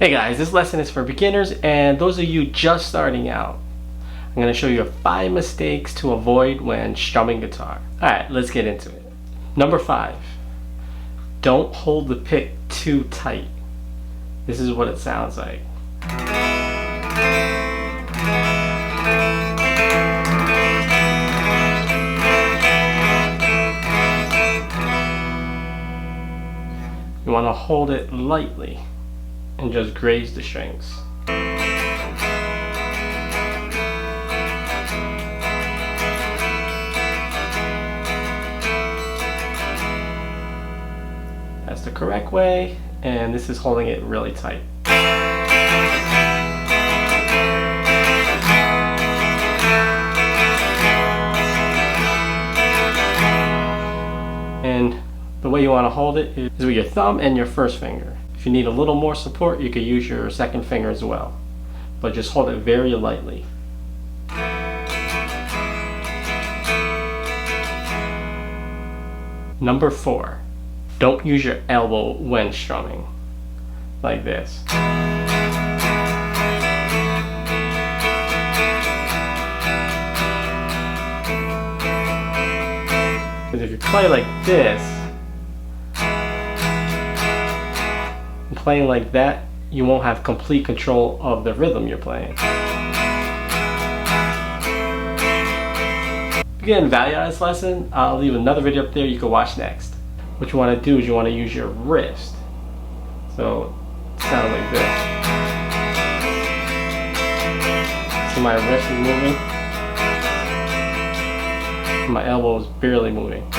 Hey guys, this lesson is for beginners and those of you just starting out. I'm going to show you 5 mistakes to avoid when strumming guitar. Alright, let's get into it. Number 5. Don't hold the pick too tight. This is what it sounds like. You want to hold it lightly and just graze the strings. That's the correct way, and this is holding it really tight. And the way you want to hold it is with your thumb and your first finger. If you need a little more support, you could use your second finger as well. But just hold it very lightly. Number 4. Don't use your elbow when strumming. Like this. Because if you play like this, and playing like that, you won't have complete control of the rhythm you're playing. If you're getting value out of this lesson, I'll leave another video up there you can watch next. What you want to do is you want to use your wrist. So it sounds like this. See, my wrist is moving. My elbow is barely moving.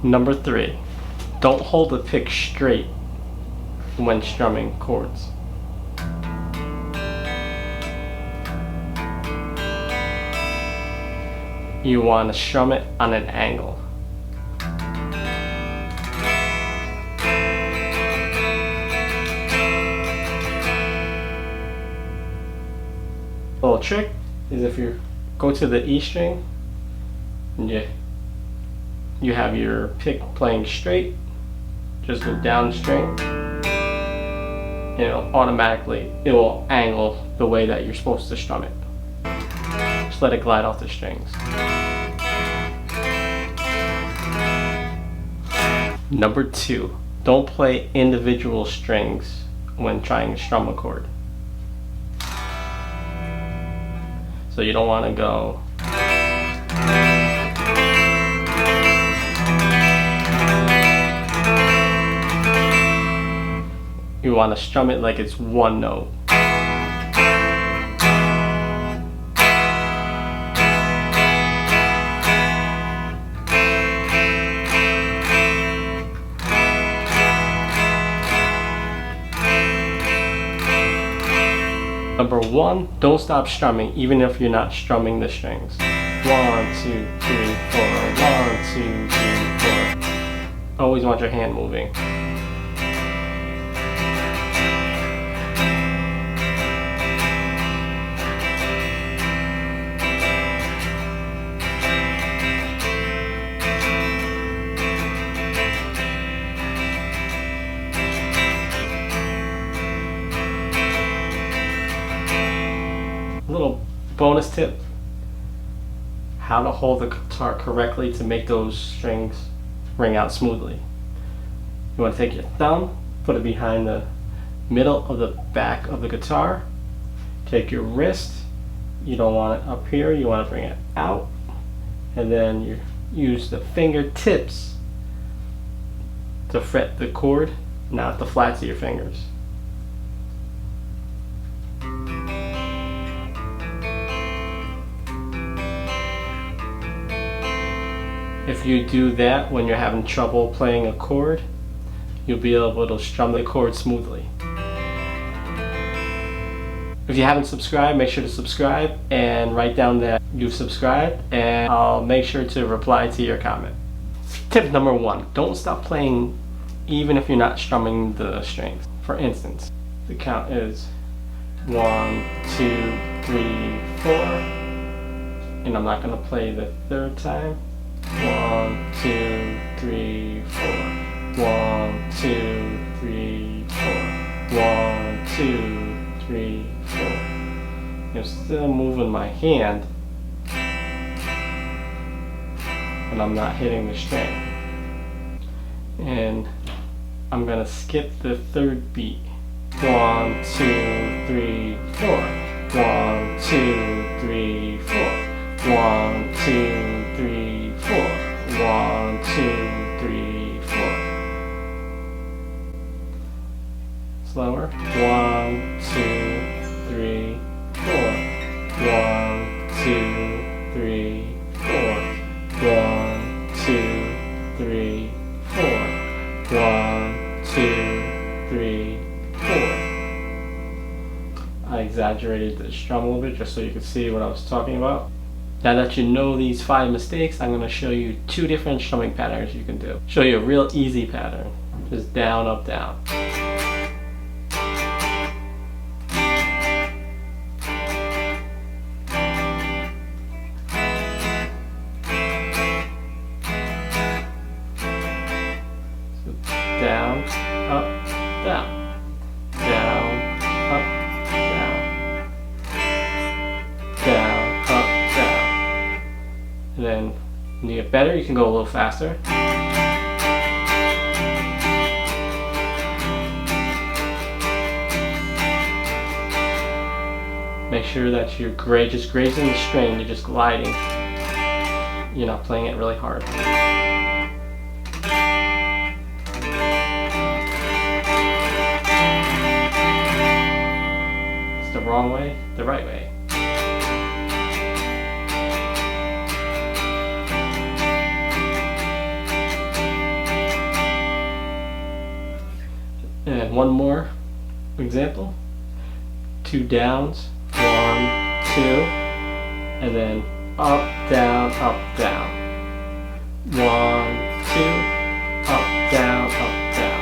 Number 3. Don't hold the pick straight when strumming chords. You want to strum it on an angle. A little trick is if you go to the E string and you have your pick playing straight, just go down the string, and it will angle the way that you're supposed to strum it. Just let it glide off the strings. Number 2, don't play individual strings when trying to strum a chord. So you don't want to go you want to strum it like it's one note. Number 1, don't stop strumming even if you're not strumming the strings. 1, 2, 3, 4, 1, 2, 3, 4. Always want your hand moving. Little bonus tip: how to hold the guitar correctly to make those strings ring out smoothly. You want to take your thumb, put it behind the middle of the back of the guitar, take your wrist, you don't want it up here, you want to bring it out, and then you use the fingertips to fret the chord, not the flats of your fingers. If you do that when you're having trouble playing a chord, you'll be able to strum the chord smoothly. If you haven't subscribed, make sure to subscribe and write down that you've subscribed, and I'll make sure to reply to your comment. Tip number 1, don't stop playing even if you're not strumming the strings. For instance, the count is 1, 2, 3, 4. and I'm not going to play the third time. 1, 2, 3, 4. 1, 2, 3, 4. 1, 2, 3, 4. I'm still moving my hand, and I'm not hitting the string. And I'm going to skip the third beat. 1, 2, 3, 4. 1, 2, 3, 4. 1, 2, 3, 4. 1, 2, 3, 4. Slower. 1, 2, 3, 4. 1, 2, 3, 4. 1, 2, 3, 4. 1, 2, 3, 4. I exaggerated the strum a little bit just so you could see what I was talking about. Now that you know these 5 mistakes, I'm going to show you 2 different strumming patterns you can do. Show you a real easy pattern. Just down, up, down. So down, up, down. Down, up, down. Down, up, down. And then when you get better, you can go a little faster. Make sure that you're just grazing the string, you're just gliding. You're not playing it really hard. It's the wrong way, the right way. And one more example. 2 downs. 1, 2, and then up, down, up, down. 1, 2, up, down, up, down.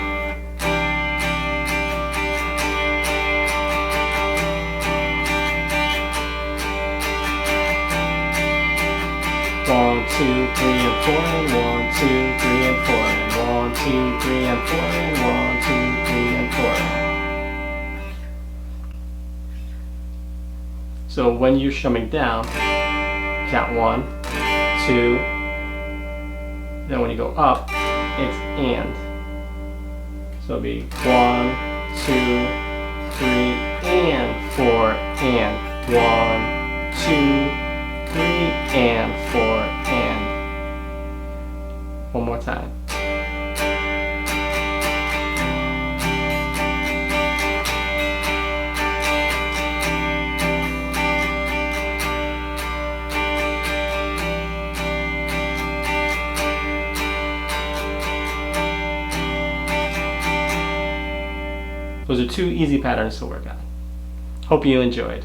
1, 2, 3, and 4, and 1, 2, 3, and 4, and 1, 2, 3, and 4, and 1, 2, 3, and 4. So when you're strumming down, count 1, 2, then when you go up, it's and. So it'll be 1, 2, 3, and 4, and 1, 2, 3, and 4, and. One more time. Those are 2 easy patterns to work on. Hope you enjoyed.